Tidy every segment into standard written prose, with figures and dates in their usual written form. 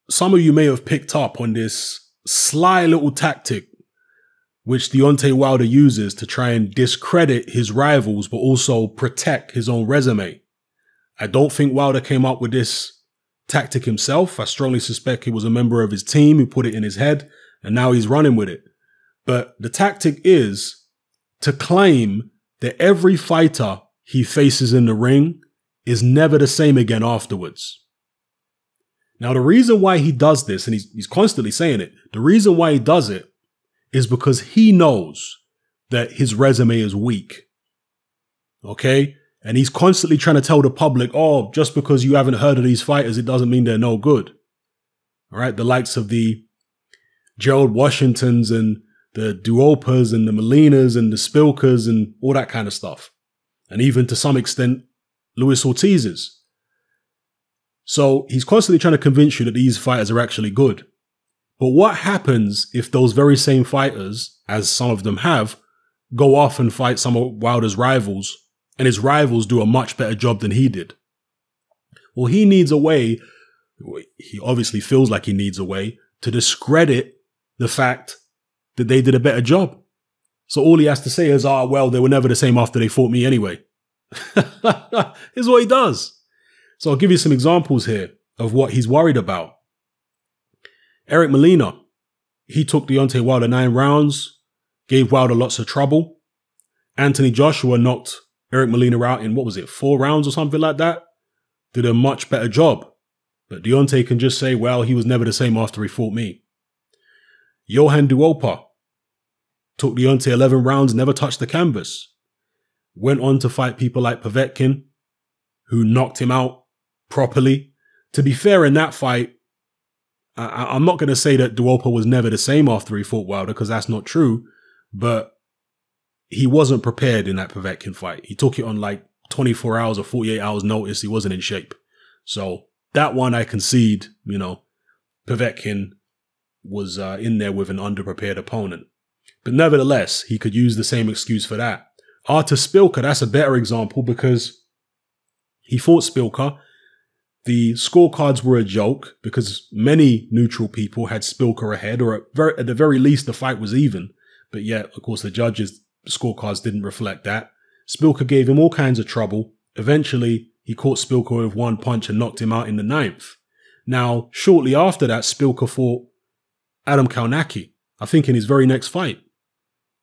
some of you may have picked up on this sly little tactic which Deontay Wilder uses to try and discredit his rivals, but also protect his own resume. I don't think Wilder came up with this tactic himself. I strongly suspect he was a member of his team who put it in his head, and now he's running with it. But the tactic is to claim that every fighter he faces in the ring is never the same again afterwards. Now, the reason why he does this, and he's constantly saying it, the reason why he does it is because he knows that his resume is weak. Okay? And he's constantly trying to tell the public, oh, just because you haven't heard of these fighters, it doesn't mean they're no good. All right? The likes of the Gerald Washingtons and the Duopas and the Molinas and the Spilkers and all that kind of stuff. And even to some extent, Luis Ortiz's. So he's constantly trying to convince you that these fighters are actually good. But what happens if those very same fighters, as some of them have, go off and fight some of Wilder's rivals, and his rivals do a much better job than he did? Well, he needs a way, he obviously feels like he needs a way, to discredit the fact that they did a better job. So all he has to say is, ah, well, they were never the same after they fought me anyway. Here's what he does. So I'll give you some examples here of what he's worried about. Eric Molina, he took Deontay Wilder 9 rounds, gave Wilder lots of trouble. Anthony Joshua knocked Eric Molina out in, what was it, 4 rounds or something like that? Did a much better job. But Deontay can just say, well, he was never the same after he fought me. Johan Duopa took Deontay 11 rounds, never touched the canvas. Went on to fight people like Povetkin, who knocked him out properly. To be fair, in that fight, I'm not going to say that Duopa was never the same after he fought Wilder, because that's not true, but he wasn't prepared in that Povetkin fight. He took it on like 24 hours or 48 hours notice. He wasn't in shape. So that one I concede, you know, Povetkin was in there with an underprepared opponent. But nevertheless, he could use the same excuse for that. Artur Spilka, that's a better example because he fought Spilka. The scorecards were a joke because many neutral people had Spilka ahead, or at the very least, the fight was even. But yet, of course, the judges' scorecards didn't reflect that. Spilka gave him all kinds of trouble. Eventually, he caught Spilka with one punch and knocked him out in the 9th. Now, shortly after that, Spilka fought Adam Kownacki, I think in his very next fight.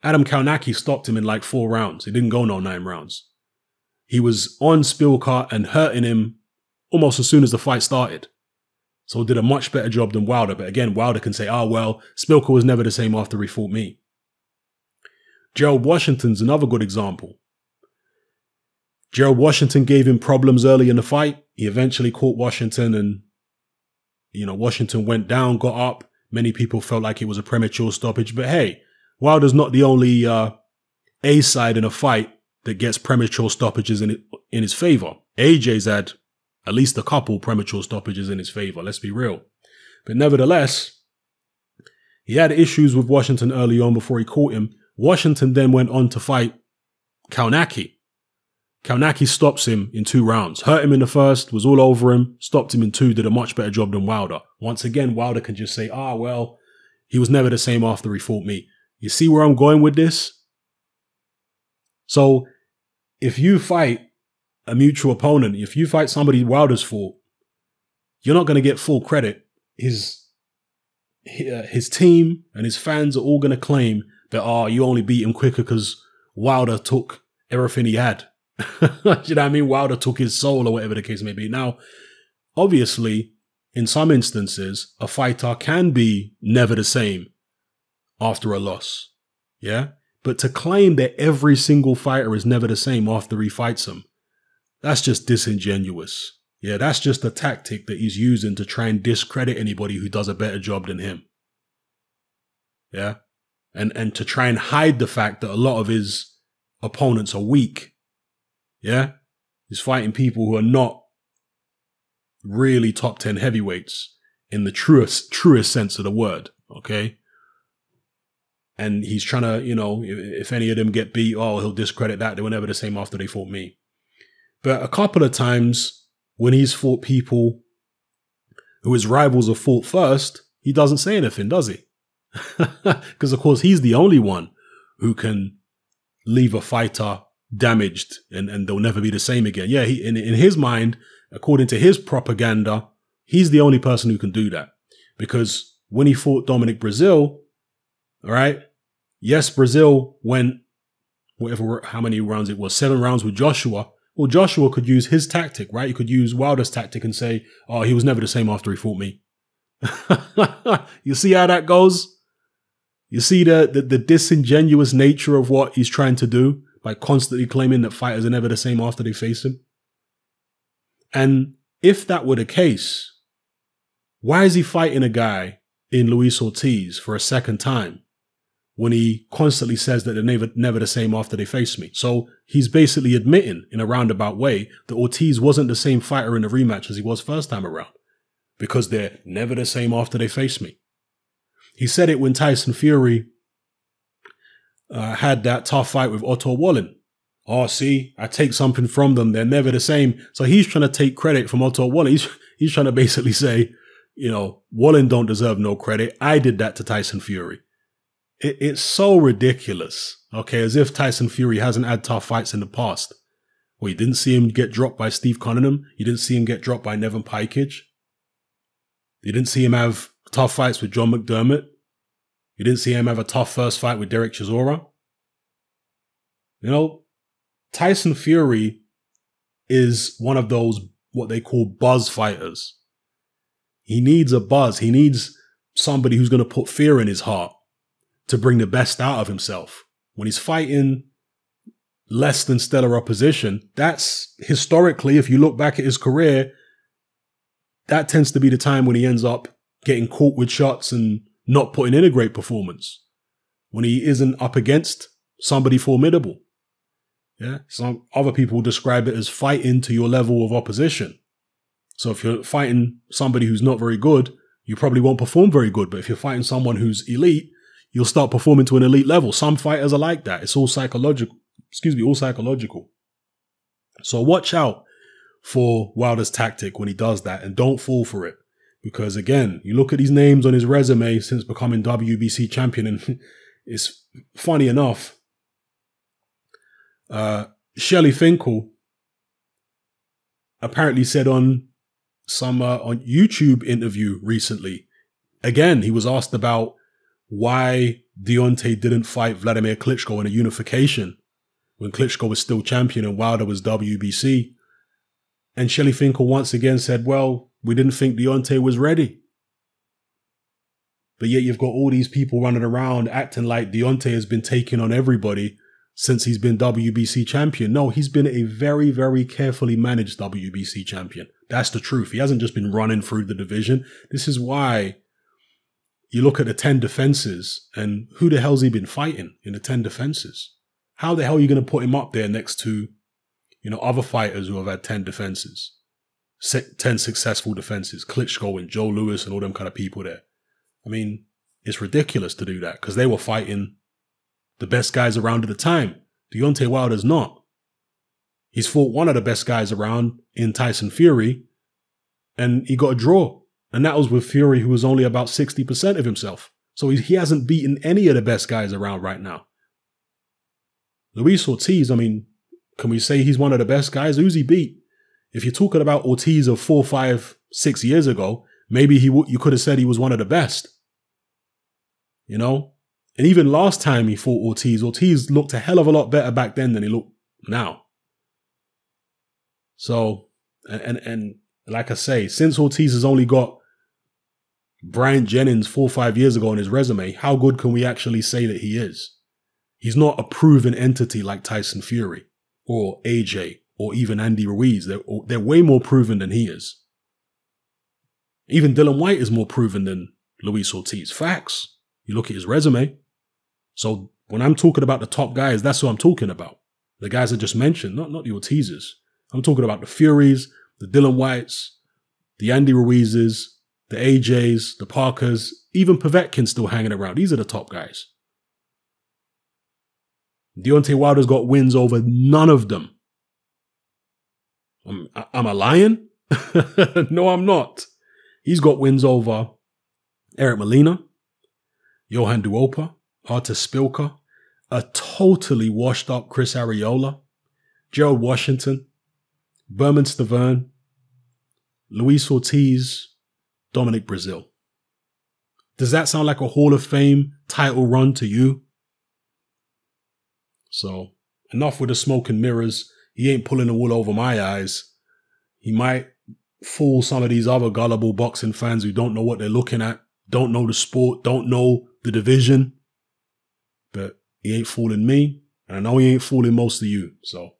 Adam Kownacki stopped him in like 4 rounds. He didn't go no 9 rounds. He was on Spilka and hurting him almost as soon as the fight started. So did a much better job than Wilder. But again, Wilder can say, oh, well, Spilka was never the same after he fought me. Gerald Washington's another good example. Gerald Washington gave him problems early in the fight. He eventually caught Washington and, you know, Washington went down, got up. Many people felt like it was a premature stoppage. But hey, Wilder's not the only A side in a fight that gets premature stoppages in his favor. AJ's had at least a couple premature stoppages in his favor, let's be real. But nevertheless, he had issues with Washington early on before he caught him. Washington then went on to fight Kownacki. Kownacki stops him in 2 rounds. Hurt him in the first, was all over him, stopped him in 2, did a much better job than Wilder. Once again, Wilder can just say, ah, well, he was never the same after he fought me. You see where I'm going with this? So, if you fight a mutual opponent, if you fight somebody Wilder's fought, you're not going to get full credit. His team and his fans are all going to claim that, oh, you only beat him quicker because Wilder took everything he had. You know what I mean? Wilder took his soul or whatever the case may be. Now, obviously, in some instances, a fighter can be never the same after a loss. Yeah? But to claim that every single fighter is never the same after he fights him, that's just disingenuous. Yeah, that's just a tactic that he's using to try and discredit anybody who does a better job than him. Yeah? And to try and hide the fact that a lot of his opponents are weak. Yeah? He's fighting people who are not really top 10 heavyweights in the truest sense of the word. Okay? And he's trying to, you know, if any of them get beat, oh, he'll discredit that. They were never the same after they fought me. But a couple of times when he's fought people who his rivals have fought first, he doesn't say anything, does he? Because, of course, he's the only one who can leave a fighter damaged and they'll never be the same again. Yeah, in his mind, according to his propaganda, he's the only person who can do that. Because when he fought Dominic Breazeale, all right, yes, Breazeale went how many rounds it was, 7 rounds with Joshua. Well, Joshua could use his tactic, right? He could use Wilder's tactic and say, oh, he was never the same after he fought me. You see how that goes? You see the disingenuous nature of what he's trying to do by constantly claiming that fighters are never the same after they face him? And if that were the case, why is he fighting a guy in Luis Ortiz for a second time when he constantly says that they're never the same after they face me? So he's basically admitting in a roundabout way that Ortiz wasn't the same fighter in the rematch as he was first time around because they're never the same after they face me. He said it when Tyson Fury had that tough fight with Otto Wallen. Oh, see, I take something from them. They're never the same. So he's trying to take credit from Otto Wallen. He's trying to basically say, you know, Wallen don't deserve no credit. I did that to Tyson Fury. It's so ridiculous. Okay, as if Tyson Fury hasn't had tough fights in the past. Well, you didn't see him get dropped by Steve Cunningham. You didn't see him get dropped by Nevin Pikage. You didn't see him have tough fights with John McDermott. You didn't see him have a tough first fight with Derek Chisora. You know, Tyson Fury is one of those, what they call buzz fighters. He needs a buzz. He needs somebody who's going to put fear in his heart to bring the best out of himself. When he's fighting less than stellar opposition, that's historically, if you look back at his career, that tends to be the time when he ends up getting caught with shots and not putting in a great performance. When he isn't up against somebody formidable. Yeah, some other people describe it as fighting to your level of opposition. So if you're fighting somebody who's not very good, you probably won't perform very good. But if you're fighting someone who's elite, you'll start performing to an elite level. Some fighters are like that. It's all psychological. All psychological. So watch out for Wilder's tactic when he does that and don't fall for it. Because again, you look at these names on his resume since becoming WBC champion and it's funny enough, Shelly Finkel apparently said on some on YouTube interview recently, again, he was asked about why Deontay didn't fight Vladimir Klitschko in a unification when Klitschko was still champion and Wilder was WBC. And Shelly Finkel once again said, well, we didn't think Deontay was ready. But yet you've got all these people running around acting like Deontay has been taking on everybody since he's been WBC champion. No, he's been a very, very carefully managed WBC champion. That's the truth. He hasn't just been running through the division. This is why you look at the 10 defenses and who the hell's he been fighting in the 10 defenses? How the hell are you going to put him up there next to, you know, other fighters who have had 10 defenses, 10 successful defenses, Klitschko and Joe Louis and all them kind of people there? I mean, it's ridiculous to do that because they were fighting the best guys around at the time. Deontay Wilder's not. He's fought one of the best guys around in Tyson Fury and he got a draw. And that was with Fury, who was only about 60% of himself. So he hasn't beaten any of the best guys around right now. Luis Ortiz, I mean, can we say he's one of the best guys? Who's he beat? If you're talking about Ortiz of 4, 5, 6 years ago, maybe you could have said he was one of the best. You know? And even last time he fought Ortiz looked a hell of a lot better back then than he looked now. So, and like I say, since Ortiz has only got Bryant Jennings 4 or 5 years ago on his resume, how good can we actually say that he is? He's not a proven entity like Tyson Fury or AJ or even Andy Ruiz. They're way more proven than he is. Even Dylan White is more proven than Luis Ortiz. Facts. You look at his resume. So when I'm talking about the top guys, that's what I'm talking about. The guys I just mentioned, not the Ortizes. I'm talking about the Furies, the Dylan Whites, the Andy Ruizes, the AJs, the Parkers, even Povetkin's still hanging around. These are the top guys. Deontay Wilder's got wins over none of them. Am I lying? No, I'm not. He's got wins over Eric Molina, Johan Duopa, Artur Spilka, a totally washed up Chris Arreola, Gerald Washington, Berman Stavern, Luis Ortiz, Dominic Brazil. Does that sound like a Hall of Fame title run to you? So, enough with the smoke and mirrors. He ain't pulling the wool over my eyes. He might fool some of these other gullible boxing fans who don't know what they're looking at, don't know the sport, don't know the division. But he ain't fooling me, and I know he ain't fooling most of you. So,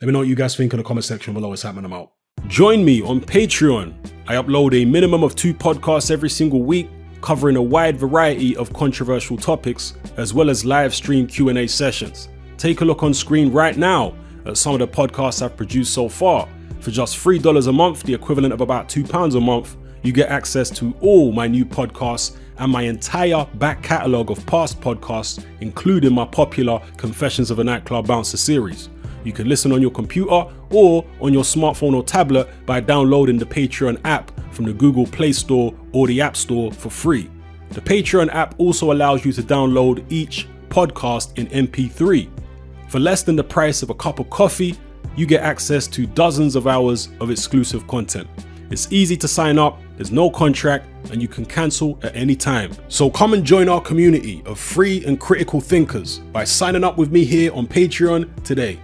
let me know what you guys think in the comment section below. It's happening out. Join me on Patreon. I upload a minimum of 2 podcasts every single week, covering a wide variety of controversial topics, as well as live stream Q&A sessions. Take a look on screen right now at some of the podcasts I've produced so far. For just $3 a month, the equivalent of about £2 a month, you get access to all my new podcasts and my entire back catalogue of past podcasts, including my popular Confessions of a Nightclub Bouncer series. You can listen on your computer or on your smartphone or tablet by downloading the Patreon app from the Google Play Store or the App Store for free. The Patreon app also allows you to download each podcast in MP3. For less than the price of a cup of coffee, you get access to dozens of hours of exclusive content. It's easy to sign up, there's no contract, and you can cancel at any time. So come and join our community of free and critical thinkers by signing up with me here on Patreon today.